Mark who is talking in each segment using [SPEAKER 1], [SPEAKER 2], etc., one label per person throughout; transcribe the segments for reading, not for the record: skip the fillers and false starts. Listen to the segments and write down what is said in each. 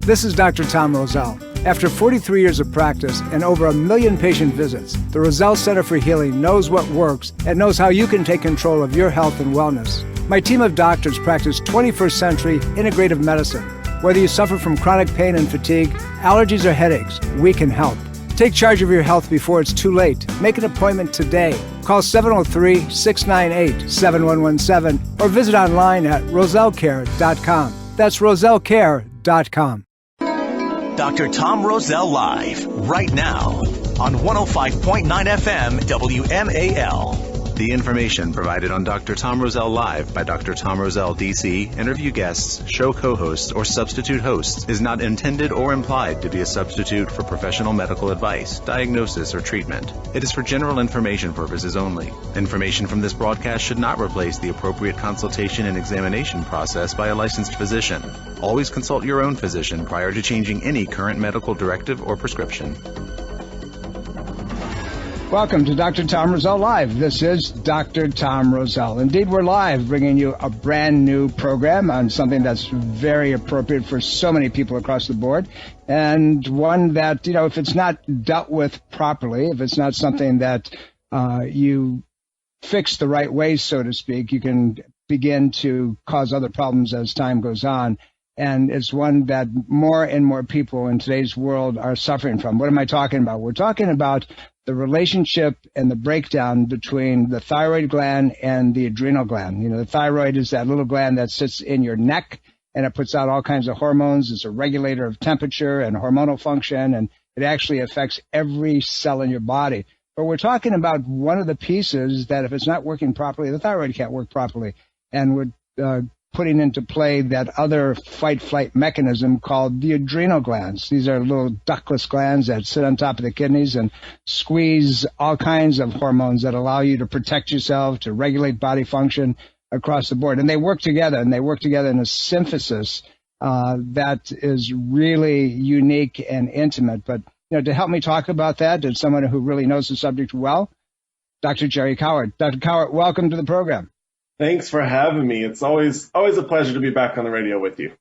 [SPEAKER 1] This is Dr. Tom Roselle. After 43 years of practice and over 1 million patient visits, the Roselle Center for Healing knows what works and knows how you can take control of your health and wellness. My team of doctors practice 21st century integrative medicine. Whether you suffer from chronic pain and fatigue, allergies or headaches, we can help. Take charge of your health before it's too late. Make an appointment today. Call 703-698-7117 or visit online at rosellecare.com. That's rosellecare.com.
[SPEAKER 2] Dr. Tom Roselle Live, right now, on 105.9 FM WMAL.
[SPEAKER 3] The information provided on Dr. Tom Roselle Live by Dr. Tom Roselle, D.C., interview guests, show co-hosts, or substitute hosts is not intended or implied to be a substitute for professional medical advice, diagnosis, or treatment. It is for general information purposes only. Information from this broadcast should not replace the appropriate consultation and examination process by a licensed physician. Always consult your own physician prior to changing any current medical directive or prescription.
[SPEAKER 1] Welcome to Dr. Tom Roselle Live. This is Dr. Tom Roselle. Indeed, we're live, bringing you a brand new program on something that's very appropriate for so many people across the board, and one that, if it's not dealt with properly, if it's not something that you fix the right way, so to speak, you can begin to cause other problems as time goes on. And it's one that more and more people in today's world are suffering from. What am I talking about? We're talking about the relationship and the breakdown between the thyroid gland and the adrenal gland. The thyroid is that little gland that sits in your neck, and it puts out all kinds of hormones. It's a regulator of temperature and hormonal function, and it actually affects every cell in your body. But we're talking about one of the pieces that if it's not working properly, the thyroid can't work properly. And we're putting into play that other fight-flight mechanism called the adrenal glands. These are little ductless glands that sit on top of the kidneys and squeeze all kinds of hormones that allow you to protect yourself, to regulate body function across the board. And they work together, in a synthesis that is really unique and intimate. But, to help me talk about that, is someone who really knows the subject well, Dr. Jerry Cowart. Dr. Cowart, welcome to the program.
[SPEAKER 4] Thanks for having me. It's always a pleasure to be back on the radio with you.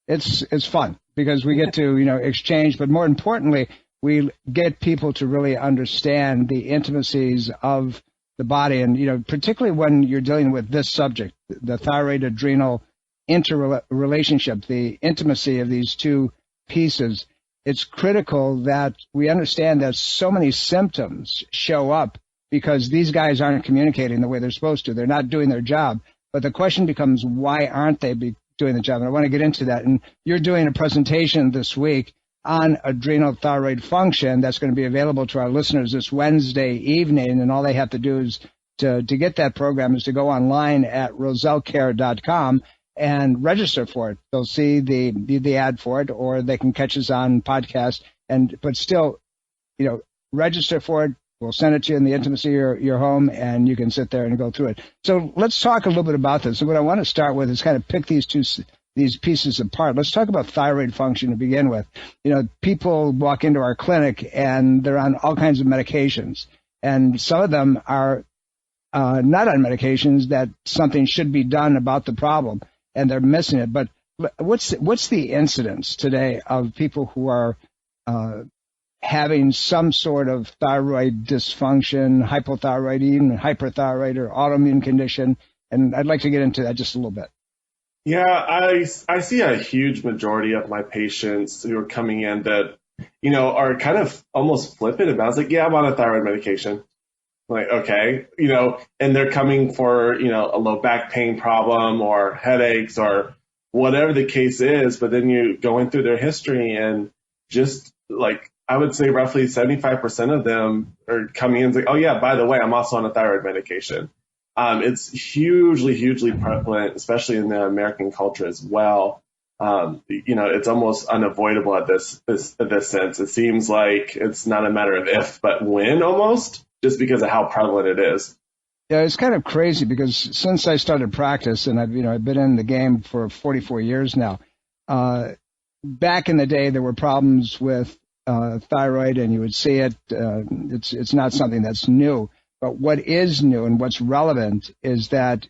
[SPEAKER 1] It's fun because we get to, exchange, but more importantly, we get people to really understand the intimacies of the body. And, particularly when you're dealing with this subject, the thyroid adrenal interrelationship, the intimacy of these two pieces, it's critical that we understand that so many symptoms show up because these guys aren't communicating the way they're supposed to. They're not doing their job. But the question becomes, why aren't they doing the job? And I want to get into that. And you're doing a presentation this week on adrenal thyroid function that's going to be available to our listeners this Wednesday evening. And all they have to do is to get that program is to go online at rosellecare.com and register for it. They'll see the ad for it, or they can catch us on podcast. But still, register for it. We'll send it to you in the intimacy of your home, and you can sit there and go through it. So let's talk a little bit about this. So what I want to start with is kind of pick these pieces apart. Let's talk about thyroid function to begin with. People walk into our clinic, and they're on all kinds of medications. And some of them are not on medications that something should be done about the problem, and they're missing it. But what's the incidence today of people who are having some sort of thyroid dysfunction, hypothyroid, even hyperthyroid, or autoimmune condition? And I'd like to get into that just a little bit.
[SPEAKER 4] Yeah, I see a huge majority of my patients who are coming in that, are kind of almost flippant about it. It's like, yeah, I'm on a thyroid medication. I'm like, okay, and they're coming for, a low back pain problem or headaches or whatever the case is. But then you go in through their history, and just like, I would say roughly 75% of them are coming in and say, oh, yeah, by the way, I'm also on a thyroid medication. It's hugely prevalent, especially in the American culture as well. It's almost unavoidable at this sense. It seems like it's not a matter of if, but when almost, just because of how prevalent it is.
[SPEAKER 1] Yeah, it's kind of crazy because since I started practice, and I've been in the game for 44 years now, back in the day, there were problems with thyroid, and you would see it. It's not something that's new. But what is new and what's relevant is that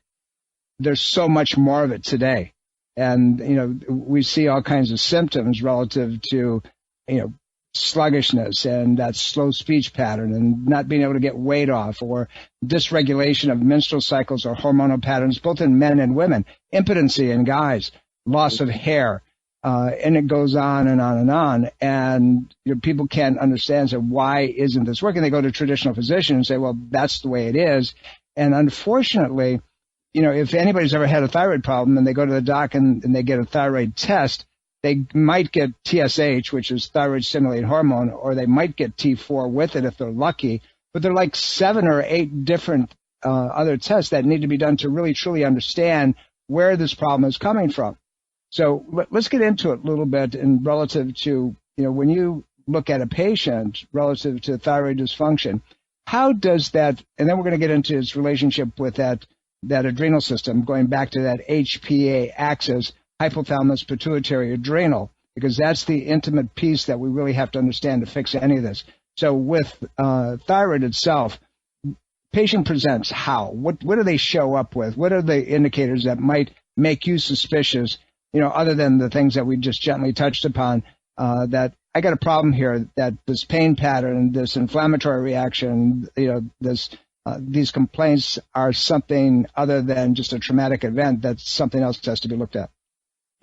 [SPEAKER 1] there's so much more of it today. And, we see all kinds of symptoms relative to, sluggishness and that slow speech pattern and not being able to get weight off, or dysregulation of menstrual cycles or hormonal patterns, both in men and women, impotency in guys, loss of hair, and it goes on and on and on. And people can't understand, so why isn't this working? They go to traditional physicians and say, well, that's the way it is. And unfortunately, if anybody's ever had a thyroid problem and they go to the doc and they get a thyroid test, they might get TSH, which is thyroid stimulating hormone, or they might get T4 with it if they're lucky. But there are like 7 or 8 different other tests that need to be done to really truly understand where this problem is coming from. So let's get into it a little bit in relative to, when you look at a patient relative to thyroid dysfunction, how does that, and then we're going to get into its relationship with that adrenal system, going back to that HPA axis, hypothalamus, pituitary, adrenal, because that's the intimate piece that we really have to understand to fix any of this. So with thyroid itself, patient presents how? What do they show up with? What are the indicators that might make you suspicious, other than the things that we just gently touched upon, that I got a problem here, that this pain pattern, this inflammatory reaction, these complaints are something other than just a traumatic event, that's something else that has to be looked at?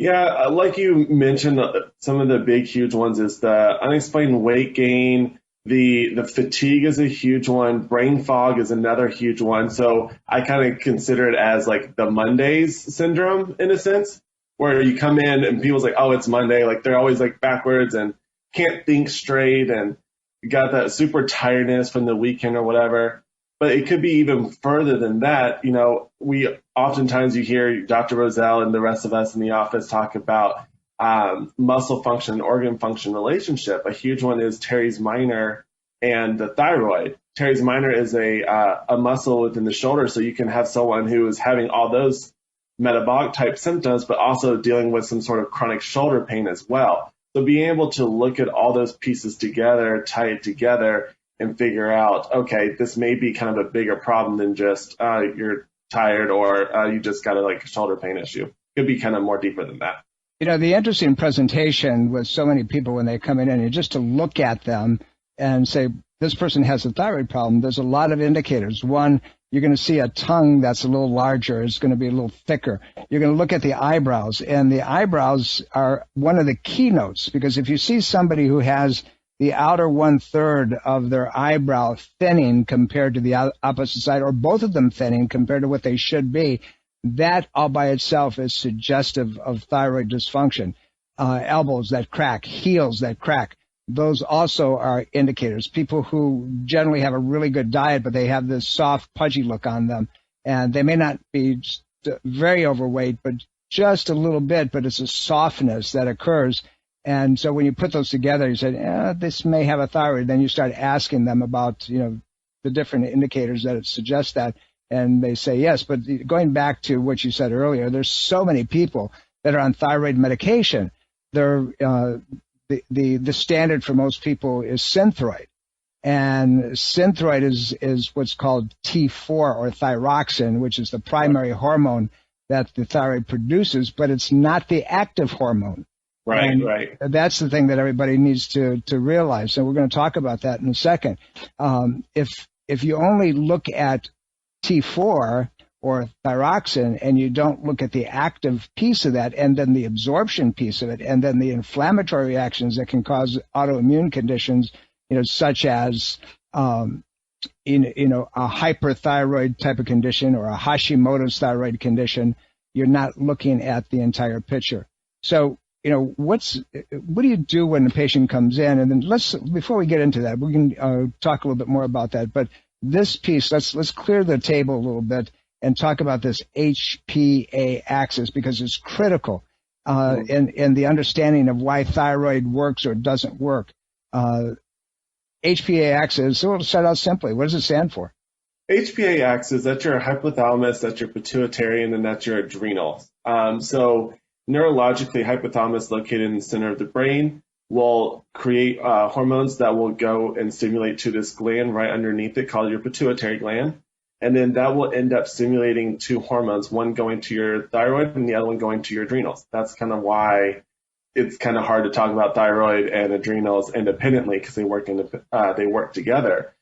[SPEAKER 4] Yeah, like you mentioned, some of the big, huge ones is the unexplained weight gain. The fatigue is a huge one. Brain fog is another huge one. So I kind of consider it as like the Mondays syndrome in a sense, where you come in and people's like, oh, it's Monday. Like they're always like backwards and can't think straight and got that super tiredness from the weekend or whatever. But it could be even further than that. We oftentimes you hear Dr. Roselle and the rest of us in the office talk about muscle function and organ function relationship. A huge one is teres minor and the thyroid. Teres minor is a muscle within the shoulder, so you can have someone who is having all those metabolic type symptoms, but also dealing with some sort of chronic shoulder pain as well. So being able to look at all those pieces together, tie it together, and figure out, okay, this may be kind of a bigger problem than just you're tired or you just got a shoulder pain issue. Could be kind of more deeper than that.
[SPEAKER 1] The interesting presentation with so many people when they come in, and just to look at them and say, this person has a thyroid problem, there's a lot of indicators. One, you're going to see a tongue that's a little larger. It's going to be a little thicker. You're going to look at the eyebrows, and the eyebrows are one of the keynotes, because if you see somebody who has the outer 1/3 of their eyebrow thinning compared to the opposite side, or both of them thinning compared to what they should be, that all by itself is suggestive of thyroid dysfunction. Elbows that crack, heels that crack, those also are indicators. People who generally have a really good diet, but they have this soft, pudgy look on them, and they may not be very overweight, but just a little bit, but it's a softness that occurs. And so when you put those together, you say, this may have a thyroid. Then you start asking them about, the different indicators that it suggests that, and they say yes. But going back to what you said earlier, there's so many people that are on thyroid medication. The standard for most people is Synthroid. And Synthroid is what's called T4 or thyroxine, which is the primary hormone that the thyroid produces, but it's not the active hormone.
[SPEAKER 4] Right, right.
[SPEAKER 1] That's the thing that everybody needs to realize. So we're going to talk about that in a second. If you only look at T4 or thyroxine and you don't look at the active piece of that, and then the absorption piece of it, and then the inflammatory reactions that can cause autoimmune conditions, such as a hyperthyroid type of condition or a Hashimoto's thyroid condition, you're not looking at the entire picture. So what do you do when a patient comes in? And then before we get into that, we can talk a little bit more about that. But this piece, let's clear the table a little bit and talk about this HPA axis, because it's critical in the understanding of why thyroid works or doesn't work. HPA axis, so we'll start out simply. What does it stand for?
[SPEAKER 4] HPA axis, that's your hypothalamus, that's your pituitary, and then that's your adrenal. So neurologically, hypothalamus located in the center of the brain will create hormones that will go and stimulate to this gland right underneath it called your pituitary gland. And then that will end up stimulating two hormones, one going to your thyroid and the other one going to your adrenals. That's kind of why it's kind of hard to talk about thyroid and adrenals independently, because they work together.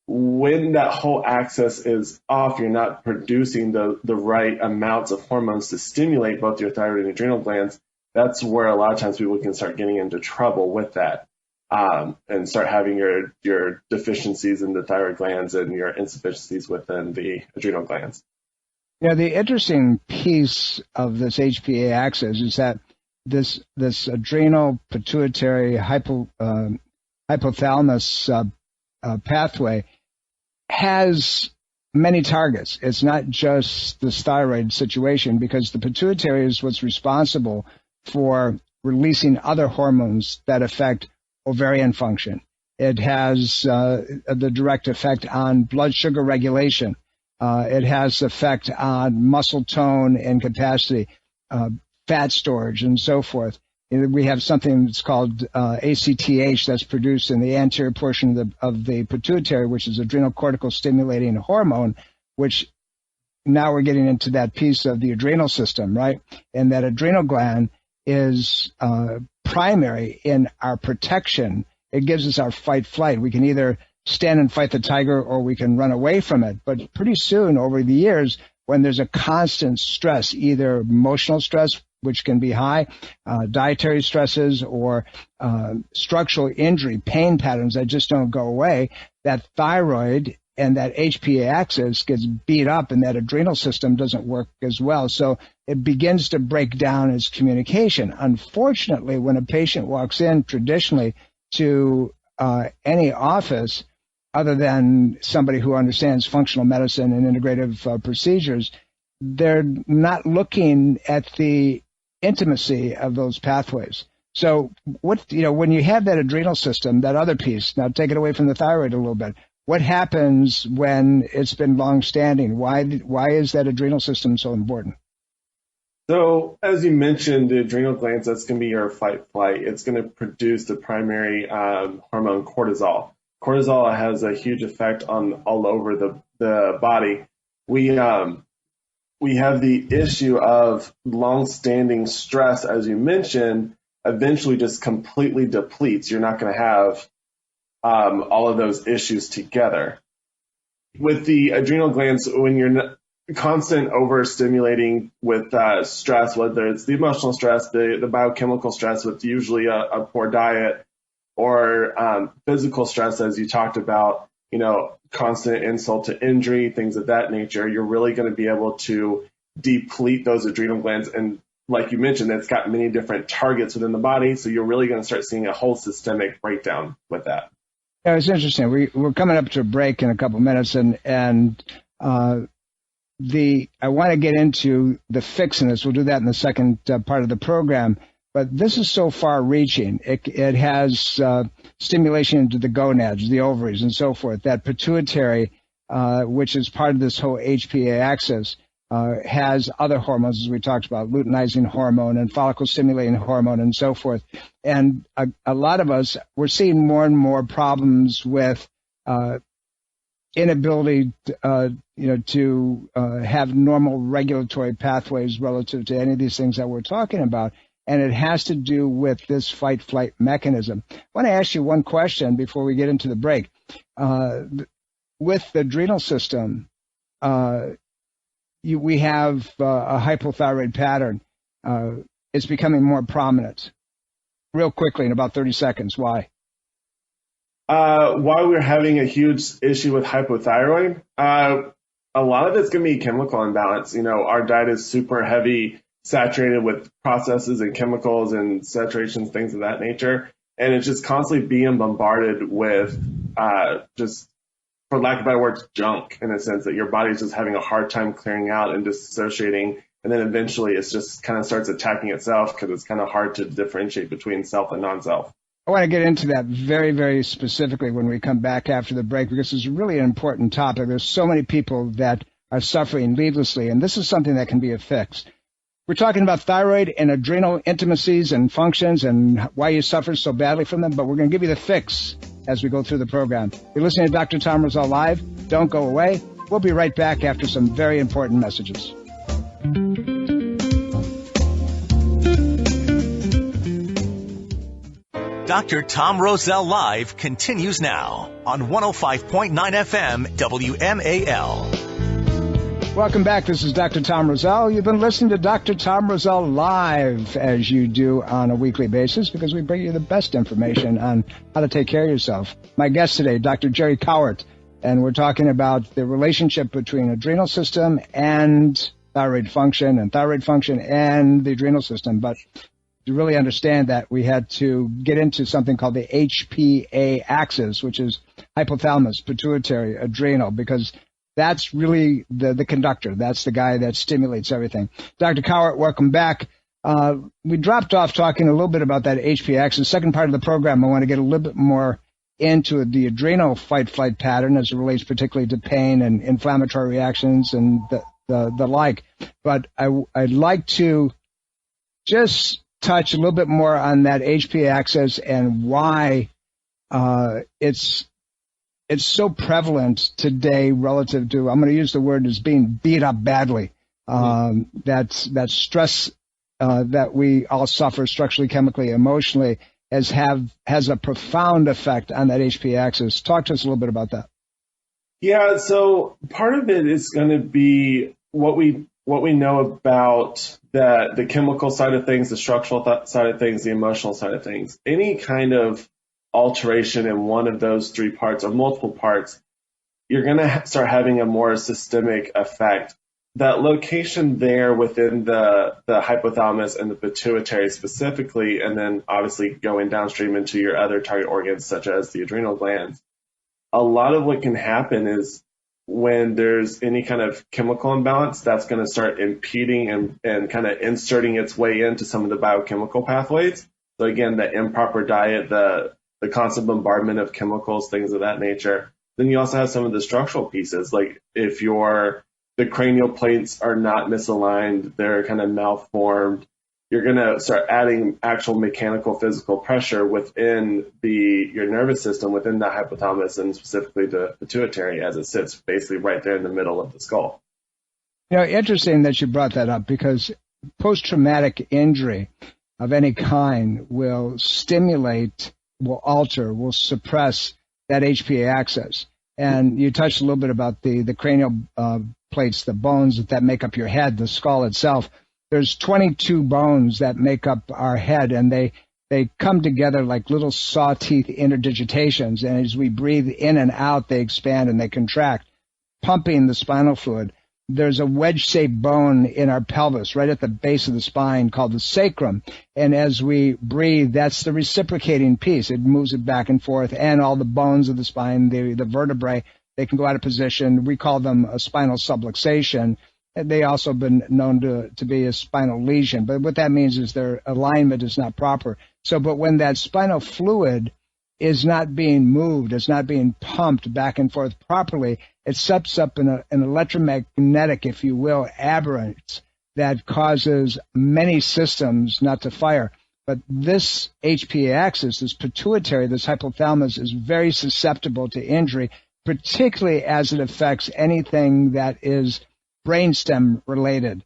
[SPEAKER 4] When that whole axis is off, you're not producing the right amounts of hormones to stimulate both your thyroid and adrenal glands. That's where a lot of times people can start getting into trouble with that, and start having your deficiencies in the thyroid glands and your insufficiencies within the adrenal glands.
[SPEAKER 1] Yeah, the interesting piece of this HPA axis is that this adrenal pituitary hypothalamus pathway has many targets. It's not just this thyroid situation, because the pituitary is what's responsible for releasing other hormones that affect ovarian function. It has the direct effect on blood sugar regulation. It has effect on muscle tone and capacity, fat storage, and so forth. We have something that's called ACTH that's produced in the anterior portion of the pituitary, which is adrenal cortical stimulating hormone, which now we're getting into that piece of the adrenal system, right? And that adrenal gland is primary in our protection. It gives us our fight-flight. We can either stand and fight the tiger or we can run away from it. But pretty soon, over the years, when there's a constant stress, either emotional stress, which can be high, dietary stresses, or structural injury, pain patterns that just don't go away, that thyroid and that HPA axis gets beat up and that adrenal system doesn't work as well. So it begins to break down its communication. Unfortunately, when a patient walks in traditionally to any office, other than somebody who understands functional medicine and integrative procedures, they're not looking at the intimacy of those pathways. So when you have that adrenal system, that other piece, now take it away from the thyroid a little bit, what happens when it's been long-standing? Why is that adrenal system so important?
[SPEAKER 4] So as you mentioned, the adrenal glands, that's going to be your fight-flight. It's going to produce the primary hormone cortisol. Cortisol has a huge effect on all over the body. We have the issue of long-standing stress, as you mentioned, eventually just completely depletes. You're not going to have all of those issues together. With the adrenal glands, when you're constant overstimulating with stress, whether it's the emotional stress, the biochemical stress with usually a poor diet, or physical stress, as you talked about, constant insult to injury, things of that nature, you're really going to be able to deplete those adrenal glands. And like you mentioned, it's got many different targets within the body, so you're really going to start seeing a whole systemic breakdown with that.
[SPEAKER 1] Yeah, it's interesting. We're coming up to a break in a couple minutes, and I want to get into the fix in this. We'll do that in the second part of the program. But this is so far-reaching. It has stimulation into the gonads, the ovaries, and so forth. That pituitary, which is part of this whole HPA axis, has other hormones, as we talked about, luteinizing hormone and follicle-stimulating hormone, and so forth. And a lot of us, we're seeing more and more problems with inability, to have normal regulatory pathways relative to any of these things that we're talking about. And it has to do with this fight-flight mechanism. I want to ask you one question before we get into the break. With the adrenal system, we have a hypothyroid pattern. It's becoming more prominent. Real quickly, in about 30 seconds, why?
[SPEAKER 4] Why we're having a huge issue with hypothyroid? A lot of it's going to be chemical imbalance. Our diet is super heavy, saturated with processes and chemicals and saturations, things of that nature. And it's just constantly being bombarded with just, for lack of better words, junk, in a sense that your body's just having a hard time clearing out and disassociating. And then eventually it just kind of starts attacking itself, because it's kind of hard to differentiate between self and non-self.
[SPEAKER 1] I want to get into that very, very specifically when we come back after the break, because it's really an important topic. There's so many people that are suffering needlessly, and this is something that can be a fix. We're talking about thyroid and adrenal intimacies and functions and why you suffer so badly from them, but we're going to give you the fix as we go through the program. You're listening to Dr. Tom Roselle Live. Don't go away. We'll be right back after some very important messages.
[SPEAKER 2] Dr. Tom Roselle Live continues now on 105.9 FM WMAL.
[SPEAKER 1] Welcome back. This is Dr. Tom Roselle. You've been listening to Dr. Tom Roselle Live, as you do on a weekly basis, because we bring you the best information on how to take care of yourself. My guest today, Dr. Jerry Cowart, and we're talking about the relationship between adrenal system and thyroid function and the adrenal system. But to really understand that, we had to get into something called the HPA axis, which is hypothalamus, pituitary, adrenal, because that's really the conductor. That's the guy that stimulates everything. Dr. Cowart, welcome back. We dropped off talking a little bit about that HPA axis. Second part of the program, I want to get a little bit more into the adrenal fight-flight pattern as it relates particularly to pain and inflammatory reactions and the like. But I'd like to just touch a little bit more on that HPA axis and why it's so prevalent today relative to, I'm going to use the word as being beat up badly. That stress that we all suffer structurally, chemically, emotionally has a profound effect on that HPA axis. Talk to us a little bit about that.
[SPEAKER 4] Yeah, so part of it is going to be what we know about the chemical side of things, the structural side of things, the emotional side of things. Any kind of alteration in one of those three parts or multiple parts, you're going to start having a more systemic effect. That location there within the hypothalamus and the pituitary specifically, and then obviously going downstream into your other target organs such as the adrenal glands, a lot of what can happen is when there's any kind of chemical imbalance, that's going to start impeding and kind of inserting its way into some of the biochemical pathways. So again, the improper diet, the constant bombardment of chemicals, things of that nature. Then you also have some of the structural pieces, like if the cranial plates are not misaligned, they're kind of malformed, you're going to start adding actual mechanical physical pressure within your nervous system, within the hypothalamus, and specifically the pituitary as it sits basically right there in the middle of the skull.
[SPEAKER 1] You know, interesting that you brought that up, because post-traumatic injury of any kind will stimulate, will alter, will suppress that HPA axis. And you touched a little bit about the cranial plates, the bones that make up your head, the skull itself. There's 22 bones that make up our head, and they come together like little saw teeth interdigitations. And as we breathe in and out, they expand and they contract, pumping the spinal fluid. There's a wedge-shaped bone in our pelvis right at the base of the spine called the sacrum. And as we breathe, that's the reciprocating piece. It moves it back and forth, and all the bones of the spine, the vertebrae, they can go out of position. We call them a spinal subluxation. They also been known to be a spinal lesion. But what that means is their alignment is not proper. But when that spinal fluid is not being moved, it's not being pumped back and forth properly, it sets up an electromagnetic, if you will, aberrance that causes many systems not to fire. But this HPA axis, this pituitary, this hypothalamus, is very susceptible to injury, particularly as it affects anything that is brainstem related,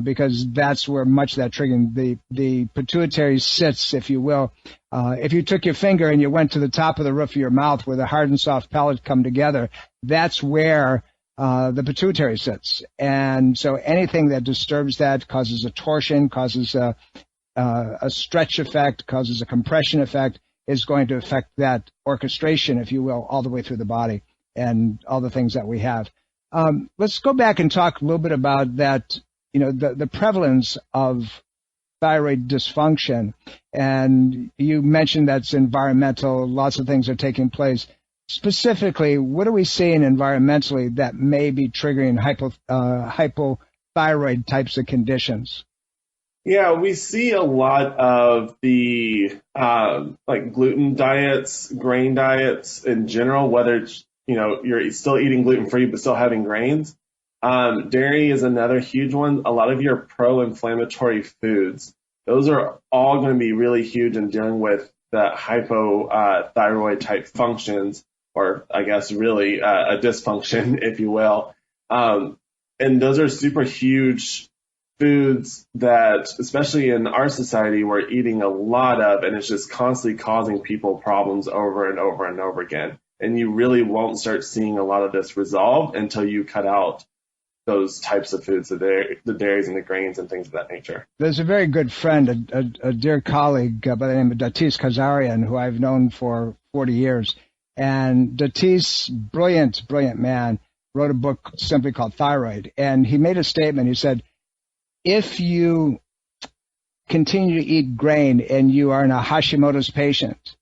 [SPEAKER 1] because that's where much of that triggering, the pituitary sits, if you will. If you took your finger and you went to the top of the roof of your mouth where the hard and soft palate come together, that's where the pituitary sits. And so anything that disturbs that causes a torsion, causes a stretch effect, causes a compression effect, is going to affect that orchestration, if you will, all the way through the body and all the things that we have. Let's go back and talk a little bit about that, the prevalence of thyroid dysfunction. And you mentioned that's environmental. Lots of things are taking place. Specifically, what are we seeing environmentally that may be triggering hypothyroid types of conditions?
[SPEAKER 4] Yeah, we see a lot of the like gluten diets, grain diets in general, whether it's, you're still eating gluten-free but still having grains. Dairy is another huge one. A lot of your pro-inflammatory foods, those are all going to be really huge in dealing with the hypothyroid type functions. or I guess really a dysfunction, if you will. And those are super huge foods that, especially in our society, we're eating a lot of, and it's just constantly causing people problems over and over and over again. And you really won't start seeing a lot of this resolved until you cut out those types of foods, the dairies and the grains and things of that nature. There's
[SPEAKER 1] a very good friend, a dear colleague by the name of Datis Kazarian, who I've known for 40 years. And Datis, brilliant man, wrote a book simply called Thyroid. And he made a statement. He said, if you continue to eat grain and you are a Hashimoto's patient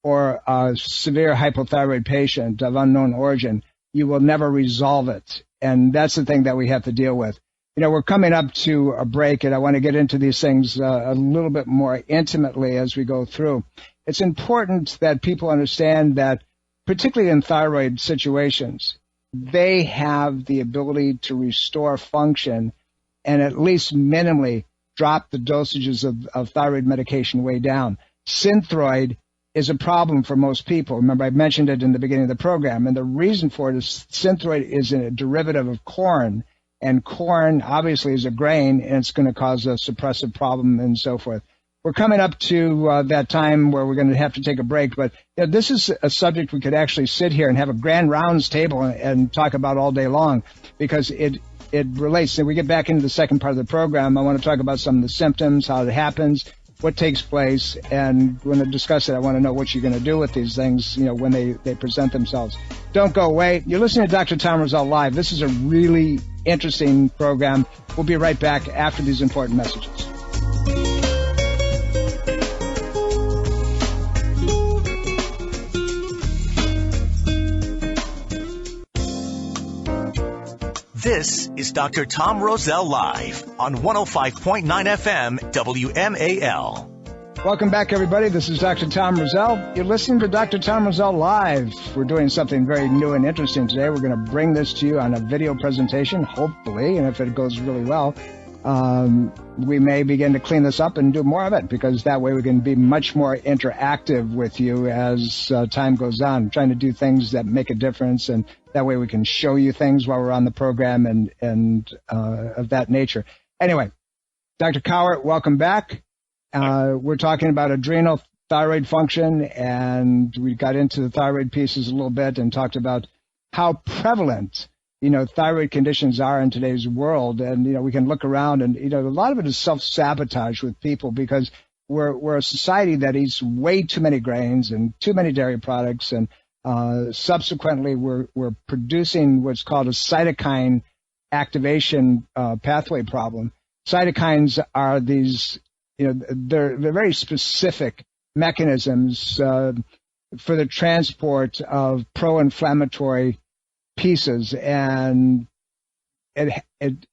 [SPEAKER 1] or a severe hypothyroid patient of unknown origin, you will never resolve it. And that's the thing that we have to deal with. You know, we're coming up to a break, and I want to get into these things a little bit more intimately as we go through. It's important that people understand that, particularly in thyroid situations, they have the ability to restore function and at least minimally drop the dosages of thyroid medication way down. Synthroid is a problem for most people. Remember, I mentioned it in the beginning of the program, and the reason for it is synthroid is a derivative of corn, and corn obviously is a grain, and it's going to cause a suppressive problem and so forth. We're coming up to that time where we're going to have to take a break, but you know, this is a subject we could actually sit here and have a grand rounds table and talk about all day long, because it relates. And we get back into the second part of the program. I want to talk about some of the symptoms, how it happens, what takes place, and when I discuss it, I want to know what you're going to do with these things, you know, when they present themselves. Don't go away. You're listening to Dr. Tom Roselle Live. This is a really interesting program. We'll be right back after these important messages.
[SPEAKER 2] This is Dr. Tom Roselle Live on 105.9 FM WMAL.
[SPEAKER 1] Welcome back, everybody. This is Dr. Tom Roselle. You're listening to Dr. Tom Roselle Live. We're doing something very new and interesting today. We're going to bring this to you on a video presentation, hopefully, and if it goes really well, we may begin to clean this up and do more of it, because that way we can be much more interactive with you as time goes on. I'm trying to do things that make a difference, and that way we can show you things while we're on the program and of that nature. Anyway, Dr. Cowart, welcome back. We're talking about adrenal thyroid function, and we got into the thyroid pieces a little bit and talked about how prevalent, you know, thyroid conditions are in today's world. And, you know, we can look around and, you know, a lot of it is self-sabotage with people, because we're a society that eats way too many grains and too many dairy products, and subsequently we're producing what's called a cytokine activation pathway problem. Cytokines are these, you know, they're very specific mechanisms for the transport of pro-inflammatory pieces, and it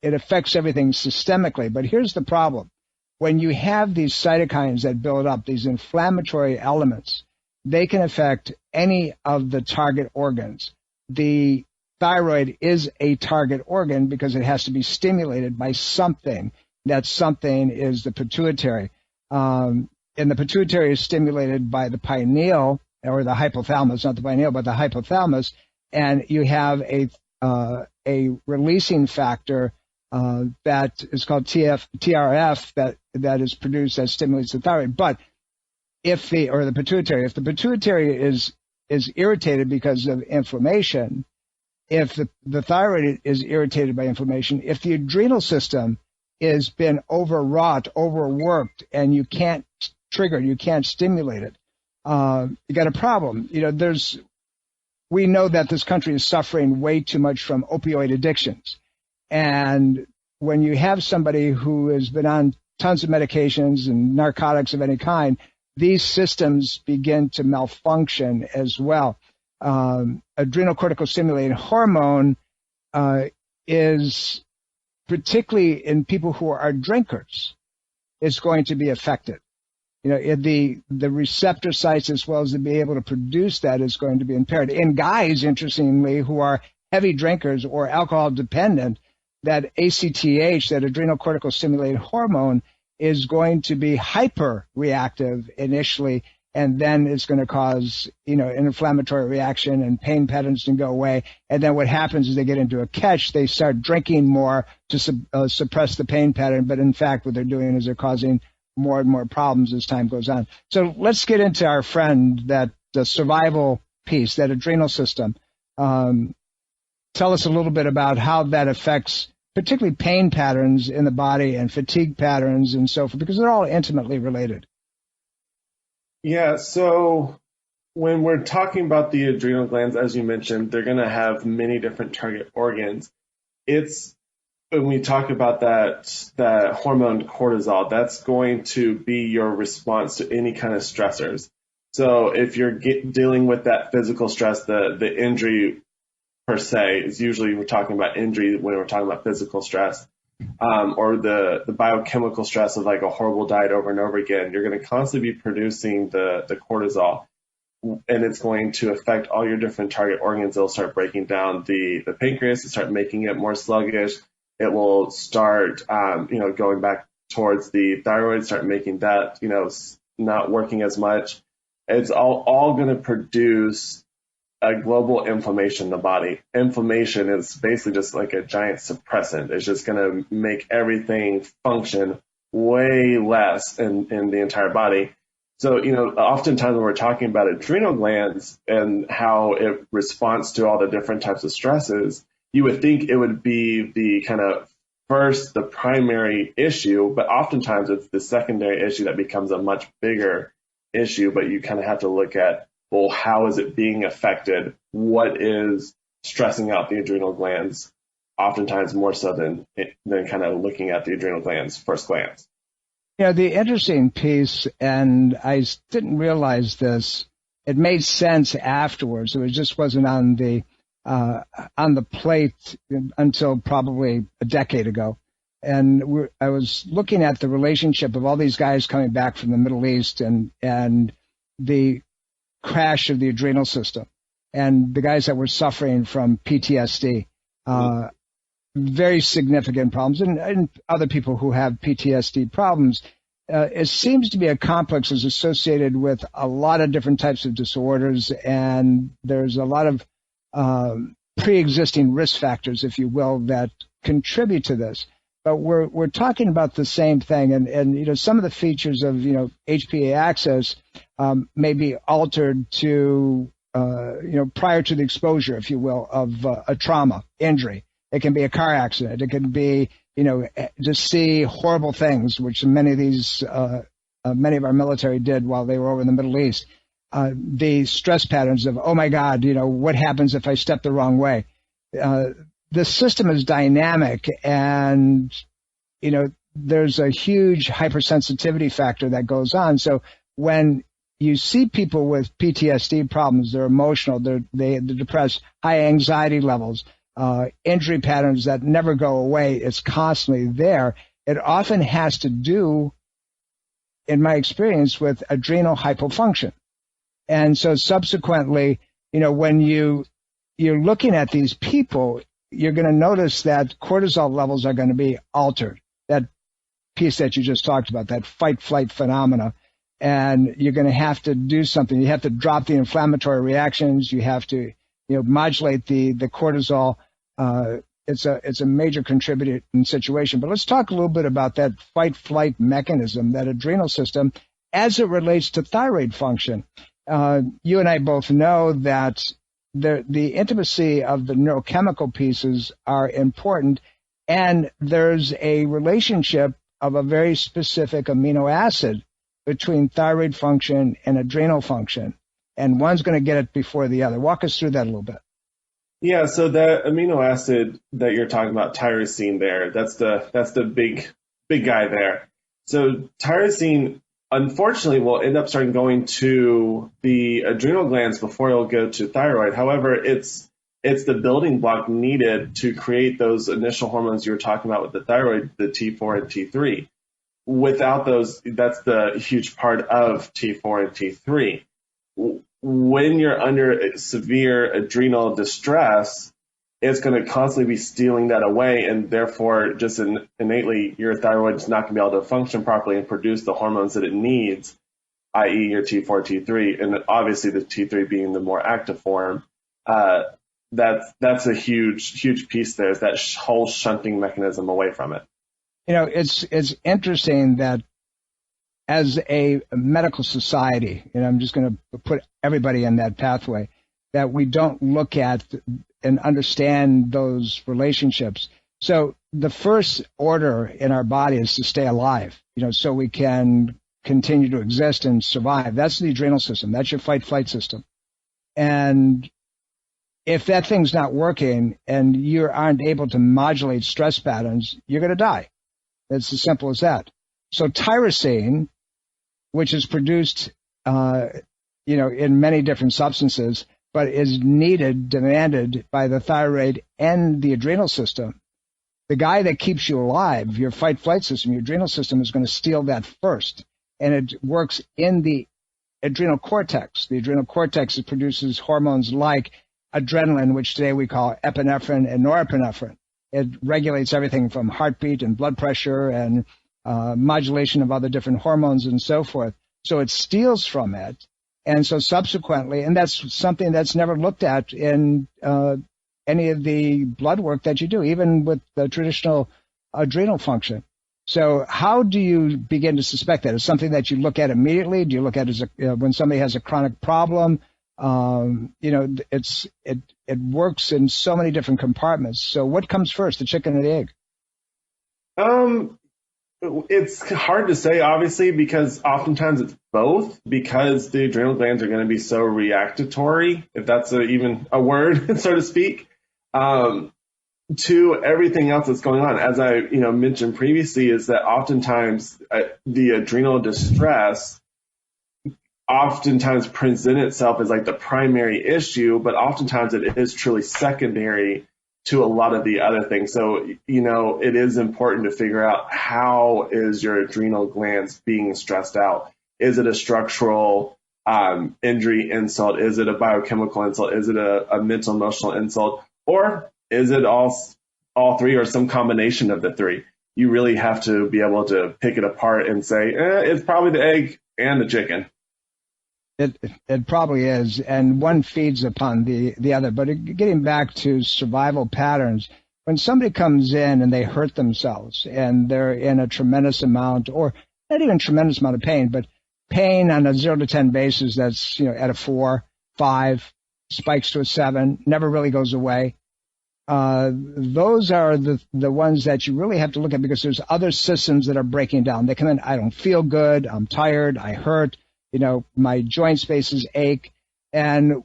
[SPEAKER 1] affects everything systemically. But here's the problem. When you have these cytokines that build up, these inflammatory elements, they can affect any of the target organs. The thyroid is a target organ because it has to be stimulated by something. That something is the pituitary. And the pituitary is stimulated by the pineal, or the hypothalamus, not the pineal, but the hypothalamus. And you have a releasing factor that is called TRF that is produced that stimulates the thyroid. But if the pituitary is irritated because of inflammation, if the thyroid is irritated by inflammation, if the adrenal system has been overwrought, overworked, and you can't trigger, you can't stimulate it, you got a problem. You know, we know that this country is suffering way too much from opioid addictions. And when you have somebody who has been on tons of medications and narcotics of any kind, these systems begin to malfunction as well. Adrenal cortical stimulating hormone is, particularly in people who are drinkers, is going to be affected. You know, the receptor sites, as well as to be able to produce that, is going to be impaired. In guys, interestingly, who are heavy drinkers or alcohol dependent, that ACTH, that adrenal cortical stimulating hormone, is going to be hyper reactive initially, and then it's going to cause, an inflammatory reaction and pain patterns can go away. And then what happens is they get into a catch. They start drinking more to suppress the pain pattern. But in fact, what they're doing is they're causing more and more problems as time goes on. So let's get into our friend, the survival piece, that adrenal system. Tell us a little bit about how that affects particularly pain patterns in the body and fatigue patterns and so forth, because they're all intimately related.
[SPEAKER 4] Yeah, so when we're talking about the adrenal glands, as you mentioned, they're going to have many different target organs. When we talk about that hormone cortisol, that's going to be your response to any kind of stressors. So if you're dealing with that physical stress, the injury per se is usually, we're talking about injury when we're talking about physical stress, or the biochemical stress of like a horrible diet over and over again. You're going to constantly be producing the cortisol, and it's going to affect all your different target organs. It'll start breaking down the pancreas, start making it more sluggish. It will start, going back towards the thyroid, start making that, not working as much. It's all going to produce a global inflammation in the body. Inflammation is basically just like a giant suppressant. It's just going to make everything function way less in the entire body. So, oftentimes when we're talking about adrenal glands and how it responds to all the different types of stresses, you would think it would be the kind of first, the primary issue, but oftentimes it's the secondary issue that becomes a much bigger issue. But you kind of have to look at, well, how is it being affected? What is stressing out the adrenal glands? Oftentimes more so than kind of looking at the adrenal glands first glance.
[SPEAKER 1] The interesting piece, and I didn't realize this, it made sense afterwards. It just wasn't on the plate until probably a decade ago. And I was looking at the relationship of all these guys coming back from the Middle East and the crash of the adrenal system, and the guys that were suffering from PTSD, very significant problems, and other people who have PTSD problems. It seems to be a complex that's associated with a lot of different types of disorders, and there's a lot of pre-existing risk factors, if you will, that contribute to this. But we're talking about the same thing, and some of the features of HPA axis may be altered to prior to the exposure, if you will, of a trauma, injury. It can be a car accident. It can be just see horrible things, which many of our military did while they were over in the Middle East. The stress patterns of, oh my God, what happens if I step the wrong way? The system is dynamic, and, there's a huge hypersensitivity factor that goes on. So when you see people with PTSD problems, they're emotional, they're depressed, high anxiety levels, injury patterns that never go away, it's constantly there. It often has to do, in my experience, with adrenal hypofunction. And so subsequently, when you're looking at these people, you're going to notice that cortisol levels are going to be altered. That piece that you just talked about, that fight-flight phenomena. And you're going to have to do something. You have to drop the inflammatory reactions. You have to, modulate the cortisol. It's a major contributing situation. But let's talk a little bit about that fight-flight mechanism, that adrenal system, as it relates to thyroid function. You and I both know that the intimacy of the neurochemical pieces are important, and there's a relationship of a very specific amino acid between thyroid function and adrenal function, and one's going to get it before the other. Walk us through that a little bit.
[SPEAKER 4] Yeah, so that amino acid that you're talking about, tyrosine there, that's the big guy there. So tyrosine, unfortunately, will end up starting going to the adrenal glands before it'll go to thyroid. However, it's the building block needed to create those initial hormones you were talking about with the thyroid, the T4 and T3. Without those, that's the huge part of T4 and T3. When you're under severe adrenal distress, it's going to constantly be stealing that away, and therefore just innately your thyroid is not going to be able to function properly and produce the hormones that it needs. i.e. your T4, T3, and obviously the T3 being the more active form, that's a huge piece there, is that whole shunting mechanism away from it.
[SPEAKER 1] It's interesting that as a medical society, and I'm just going to put everybody in that pathway, that we don't look at and understand those relationships. So the first order in our body is to stay alive, so we can continue to exist and survive. That's the adrenal system. That's your fight-flight system. And if that thing's not working and you aren't able to modulate stress patterns, you're going to die. It's as simple as that. So tyrosine, which is produced, in many different substances, but is demanded by the thyroid and the adrenal system. The guy that keeps you alive, your fight-flight system, your adrenal system, is going to steal that first. And it works in the adrenal cortex. The adrenal cortex produces hormones like adrenaline, which today we call epinephrine and norepinephrine. It regulates everything from heartbeat and blood pressure and modulation of other different hormones and so forth. So it steals from it. And so subsequently, and that's something that's never looked at in any of the blood work that you do, even with the traditional adrenal function. So how do you begin to suspect that? Is something that you look at immediately? Do you look at it as when somebody has a chronic problem? It works in so many different compartments. So what comes first, the chicken or the egg?
[SPEAKER 4] It's hard to say, obviously, because oftentimes it's both, because the adrenal glands are going to be so reactatory, if that's even a word, so to speak, to everything else that's going on. As I mentioned previously, is that oftentimes the adrenal distress oftentimes present itself as like the primary issue, but oftentimes it is truly secondary to a lot of the other things. So, it is important to figure out, how is your adrenal glands being stressed out? Is it a structural injury insult? Is it a biochemical insult? Is it a mental emotional insult? Or is it all three, or some combination of the three? You really have to be able to pick it apart and say, it's probably the egg and the chicken.
[SPEAKER 1] It probably is, and one feeds upon the other. But getting back to survival patterns, when somebody comes in and they hurt themselves and they're in a tremendous amount, or not even tremendous amount of pain, but pain on a 0 to 10 basis that's at a 4, 5, spikes to a 7, never really goes away. Those are the ones that you really have to look at, because there's other systems that are breaking down. They come in, I don't feel good, I'm tired, I hurt. My joint spaces ache, and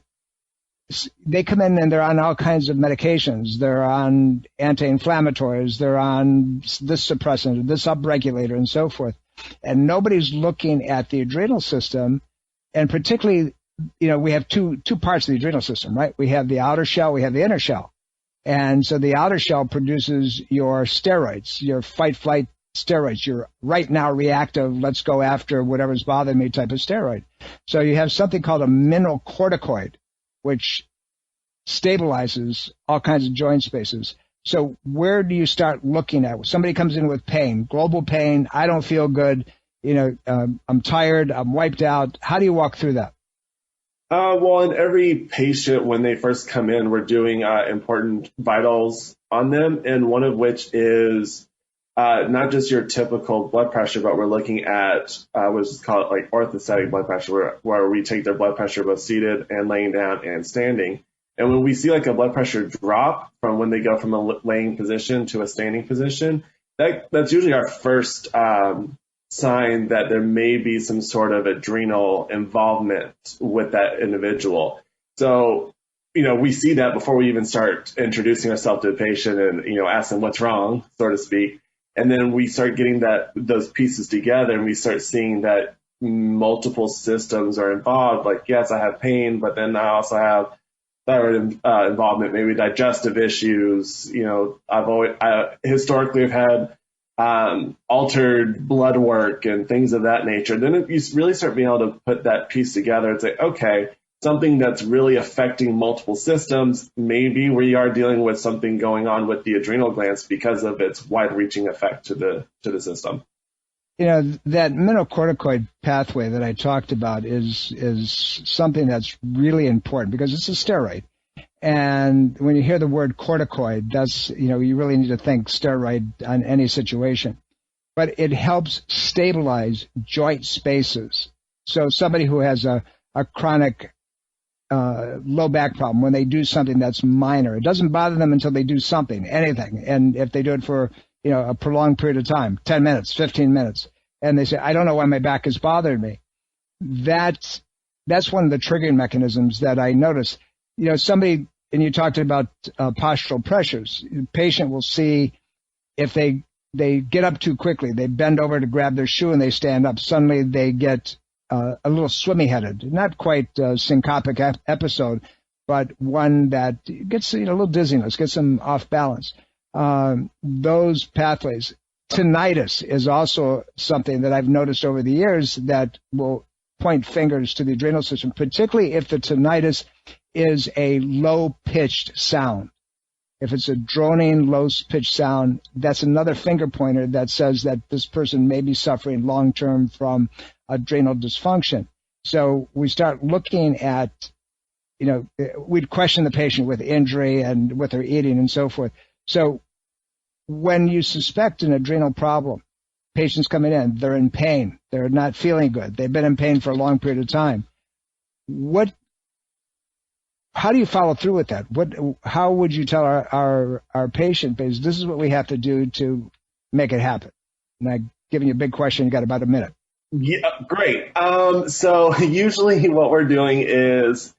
[SPEAKER 1] they come in and they're on all kinds of medications. They're on anti-inflammatories. They're on this suppressant, this upregulator, and so forth. And nobody's looking at the adrenal system. And particularly, we have two parts of the adrenal system, right? We have the outer shell, we have the inner shell. And so the outer shell produces your steroids, your fight-flight steroids, your right now reactive, let's go after whatever's bothering me type of steroid. So you have something called a mineralocorticoid, which stabilizes all kinds of joint spaces. So where do you start looking at? Somebody comes in with pain, global pain, I don't feel good, I'm tired, I'm wiped out. How do you walk through that?
[SPEAKER 4] Well, in every patient, when they first come in, we're doing important vitals on them, and one of which is not just your typical blood pressure, but we're looking at what's called like orthostatic blood pressure, where we take their blood pressure both seated and laying down and standing. And when we see like a blood pressure drop from when they go from a laying position to a standing position, that's usually our first sign that there may be some sort of adrenal involvement with that individual. So, we see that before we even start introducing ourselves to the patient and, ask them what's wrong, so to speak. And then we start getting those pieces together, and we start seeing that multiple systems are involved. Like, yes, I have pain, but then I also have thyroid involvement, maybe digestive issues. I historically have had altered blood work and things of that nature. Then you really start being able to put that piece together and say, okay, something that's really affecting multiple systems, maybe we are dealing with something going on with the adrenal glands because of its wide-reaching effect to the system.
[SPEAKER 1] that mineralocorticoid pathway that I talked about is something that's really important because it's a steroid. And when you hear the word corticoid, that's, you really need to think steroid on any situation. But it helps stabilize joint spaces. So somebody who has a chronic low back problem, when they do something that's minor, it doesn't bother them until they do something, anything. And if they do it for, a prolonged period of time, 10 minutes, 15 minutes, and they say, I don't know why my back is bothering me. That's one of the triggering mechanisms that I notice. Somebody, and you talked about postural pressures. The patient will see if they get up too quickly, they bend over to grab their shoe and they stand up. Suddenly they get a little swimmy-headed, not quite a syncopic episode, but one that gets a little dizziness, gets them off balance. Those pathways. Tinnitus is also something that I've noticed over the years that will point fingers to the adrenal system, particularly if the tinnitus is a low-pitched sound. If it's a droning, low-pitched sound, that's another finger pointer that says that this person may be suffering long-term from adrenal dysfunction. So we start looking at, we'd question the patient with injury and with their eating and so forth. So when you suspect an adrenal problem, patients coming in, they're in pain, they're not feeling good, they've been in pain for a long period of time. How do you follow through with that? How would you tell our patient base, this is what we have to do to make it happen? And I'm giving you a big question. You got about a minute.
[SPEAKER 4] Yeah, great. So usually what we're doing is,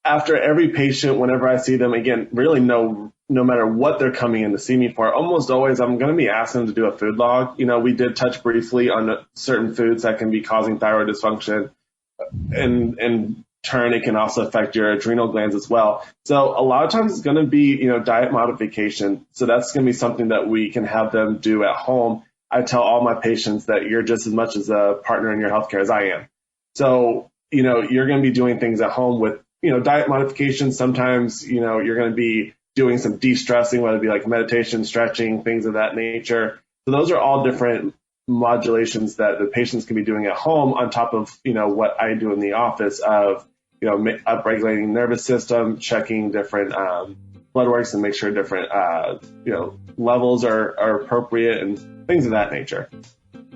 [SPEAKER 4] after every patient, whenever I see them, again, really no matter what they're coming in to see me for, almost always I'm going to be asking them to do a food log. We did touch briefly on certain foods that can be causing thyroid dysfunction, and in turn, it can also affect your adrenal glands as well. So a lot of times it's going to be, diet modification. So that's going to be something that we can have them do at home. I tell all my patients that you're just as much as a partner in your healthcare as I am. So, you're going to be doing things at home with, diet modification. Sometimes, you're going to be doing some de-stressing, whether it be like meditation, stretching, things of that nature. So those are all different modulations that the patients can be doing at home on top of, what I do in the office of, upregulating nervous system, checking different blood works and make sure different, levels are appropriate and things of that nature.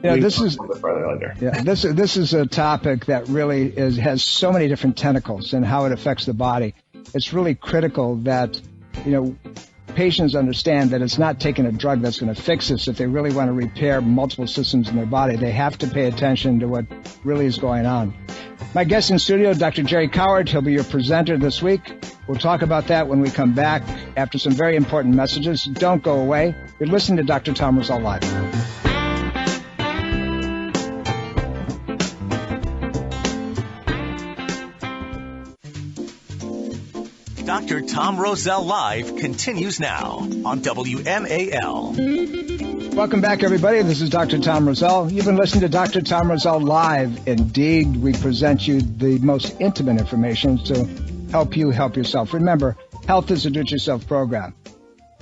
[SPEAKER 4] This is this is a topic that really has so many different tentacles and how it affects the body. It's really critical that, patients understand that it's not taking a drug that's going to fix this. If they really want to repair multiple systems in their body, they have to pay attention to what really is going on. My guest in studio, Dr. Jerry Cowart. He'll be your presenter this week. We'll talk about that when we come back after some very important messages. Don't go away. You're listening to Dr. Tom Roselle Live.
[SPEAKER 2] Dr. Tom Roselle Live continues now on WMAL.
[SPEAKER 1] Welcome back, everybody. This is Dr. Tom Roselle. You've been listening to Dr. Tom Roselle Live. Indeed, we present you the most intimate information to help you help yourself. Remember, health is a do-it-yourself program.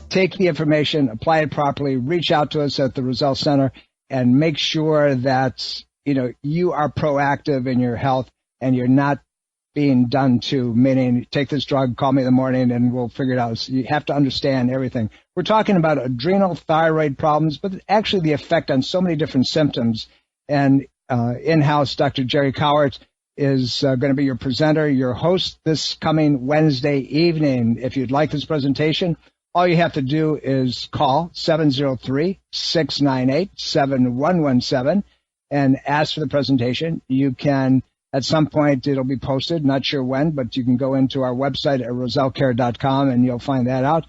[SPEAKER 1] Take the information, apply it properly, reach out to us at the Roselle Center, and make sure that, you are proactive in your health and you're not being done to, meaning take this drug, call me in the morning, and we'll figure it out. So you have to understand everything. We're talking about adrenal thyroid problems, but actually the effect on so many different symptoms. And in-house, Dr. Jerry Cowart is going to be your presenter, your host this coming Wednesday evening. If you'd like this presentation, all you have to do is call 703-698-7117 and ask for the presentation. You can, at some point, it'll be posted, not sure when, but you can go into our website at rosellecare.com and you'll find that out.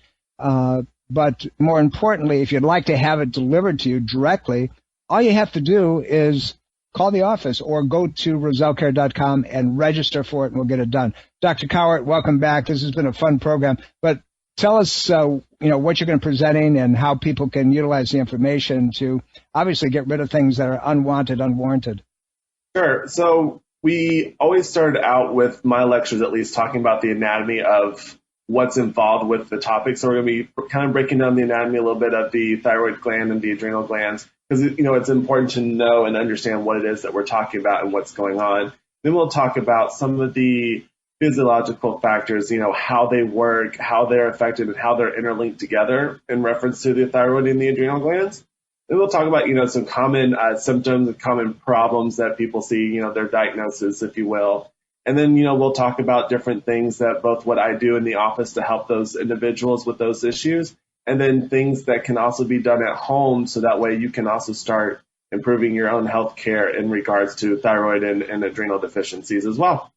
[SPEAKER 1] But more importantly, if you'd like to have it delivered to you directly, all you have to do is call the office or go to rosellecare.com and register for it, and we'll get it done. Dr. Cowart, welcome back. This has been a fun program. But tell us, what you're going to be presenting and how people can utilize the information to obviously get rid of things that are unwanted, unwarranted.
[SPEAKER 4] Sure. So we always started out with my lectures, at least, talking about the anatomy of what's involved with the topic. So we're going to be kind of breaking down the anatomy a little bit of the thyroid gland and the adrenal glands. because it's important to know and understand what it is that we're talking about and what's going on. Then we'll talk about some of the physiological factors, how they work, how they're affected, and how they're interlinked together in reference to the thyroid and the adrenal glands. Then we'll talk about, some common symptoms, common problems that people see, their diagnosis, if you will. And then, we'll talk about different things that both what I do in the office to help those individuals with those issues, and then things that can also be done at home, so that way you can also start improving your own health care in regards to thyroid and adrenal deficiencies as well.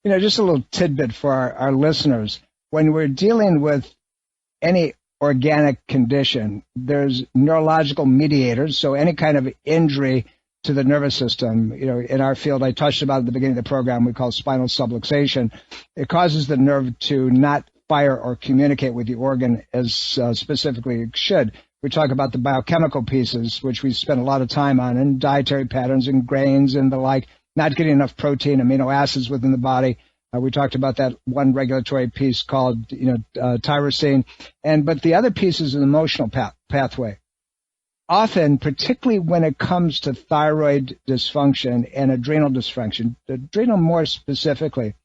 [SPEAKER 1] Just a little tidbit for our listeners. When we're dealing with any organic condition, there's neurological mediators, so any kind of injury to the nervous system, in our field, I touched about at the beginning of the program, we call spinal subluxation. It causes the nerve to not fire or communicate with the organ as specifically it should. We talk about the biochemical pieces, which we spend a lot of time on, and dietary patterns and grains and the like, not getting enough protein, amino acids within the body. We talked about that one regulatory piece called, tyrosine. But the other piece is an emotional pathway. Often, particularly when it comes to thyroid dysfunction and adrenal dysfunction, adrenal more specifically,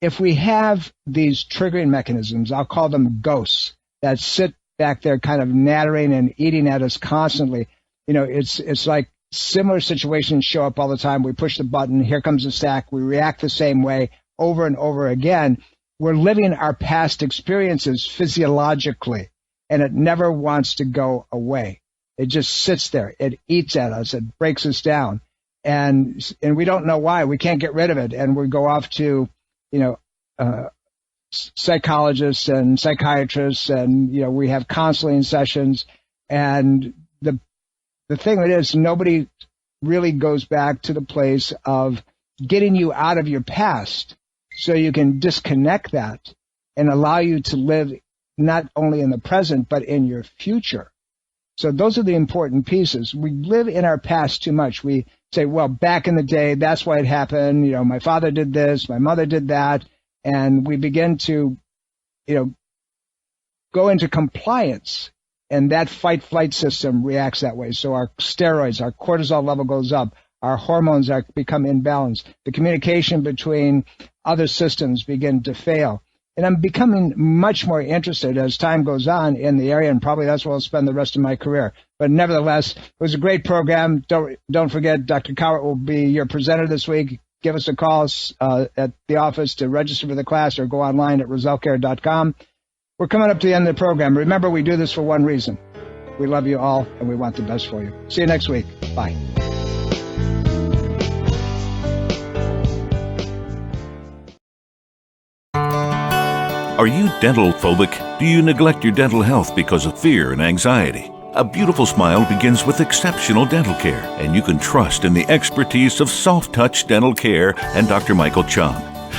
[SPEAKER 1] if we have these triggering mechanisms, I'll call them ghosts, that sit back there kind of nattering and eating at us constantly, it's like similar situations show up all the time. We push the button, here comes the stack, we react the same way over and over again. We're living our past experiences physiologically, and it never wants to go away. It just sits there. It eats at us. It breaks us down. And we don't know why. We can't get rid of it. And we go off to, psychologists and psychiatrists, and, we have counseling sessions. And the thing of it is, nobody really goes back to the place of getting you out of your past so you can disconnect that and allow you to live not only in the present, but in your future. So those are the important pieces. We live in our past too much. We say, well, back in the day, that's why it happened. My father did this, my mother did that. And we begin to, go into compliance, and that fight-flight system reacts that way. So our steroids, our cortisol level goes up. Our hormones become imbalanced. The communication between other systems begin to fail. And I'm becoming much more interested as time goes on in the area, and probably that's where I'll spend the rest of my career. But nevertheless, it was a great program. Don't forget, Dr. Cowart will be your presenter this week. Give us a call at the office to register for the class, or go online at rosellecare.com. We're coming up to the end of the program. Remember, we do this for one reason. We love you all, and we want the best for you. See you next week. Bye.
[SPEAKER 5] Are you dental phobic? Do you neglect your dental health because of fear and anxiety? A beautiful smile begins with exceptional dental care, and you can trust in the expertise of Soft Touch Dental Care and Dr. Michael Chung.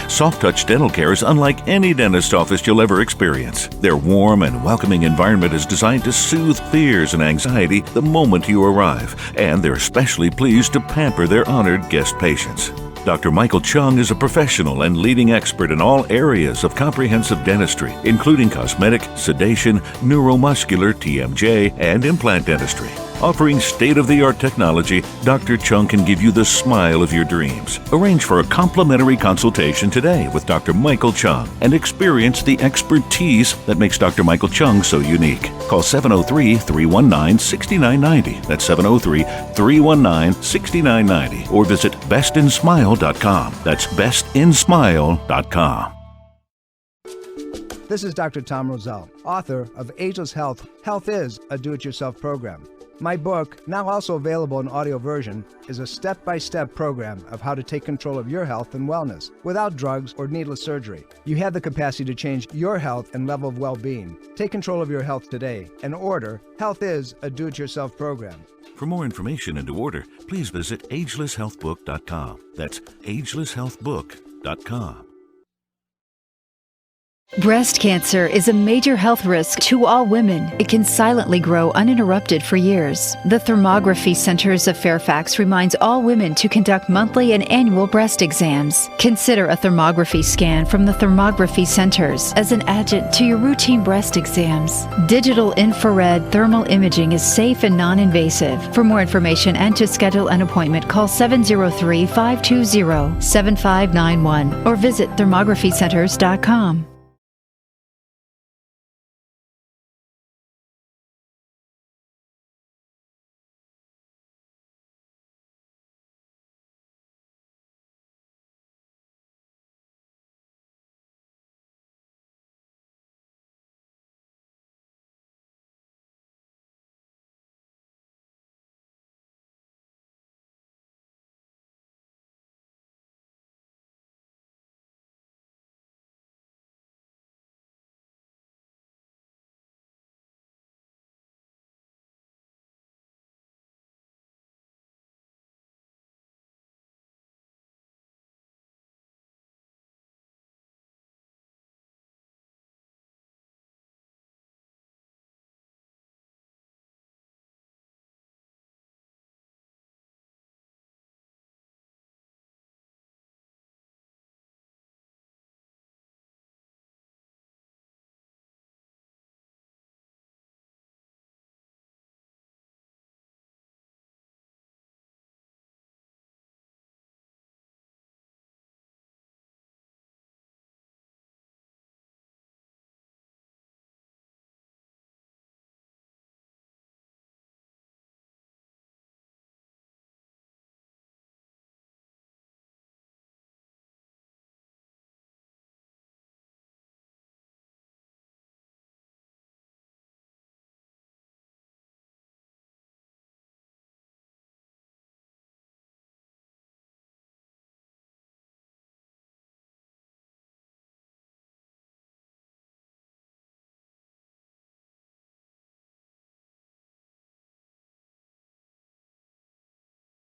[SPEAKER 5] Soft Touch Dental Care is unlike any dentist office you'll ever experience. Their warm and welcoming environment is designed to soothe fears and anxiety the moment you arrive, and they're especially pleased to pamper their honored guest patients. Dr. Michael Chung is a professional and leading expert in all areas of comprehensive dentistry, including cosmetic, sedation, neuromuscular, TMJ, and implant dentistry. Offering state-of-the-art technology, Dr. Chung can give you the smile of your dreams. Arrange for a complimentary consultation today with Dr. Michael Chung and experience the expertise that makes Dr. Michael Chung so unique. Call 703-319-6990. That's 703-319-6990. Or visit bestinsmile.com. That's bestinsmile.com.
[SPEAKER 1] This is Dr. Tom Roselle, author of Ageless Health. Health is a do-it-yourself program. My book, now also available in audio version, is a step-by-step program of how to take control of your health and wellness without drugs or needless surgery. You have the capacity to change your health and level of well-being. Take control of your health today and order Health is a Do-It-Yourself program.
[SPEAKER 5] For more information and to order, please visit agelesshealthbook.com. That's agelesshealthbook.com.
[SPEAKER 6] Breast cancer is a major health risk to all women. It can silently grow uninterrupted for years. The Thermography Centers of Fairfax reminds all women to conduct monthly and annual breast exams. Consider a thermography scan from the Thermography Centers as an adjunct to your routine breast exams. Digital infrared thermal imaging is safe and non-invasive. For more information and to schedule an appointment, call 703-520-7591 or visit thermographycenters.com.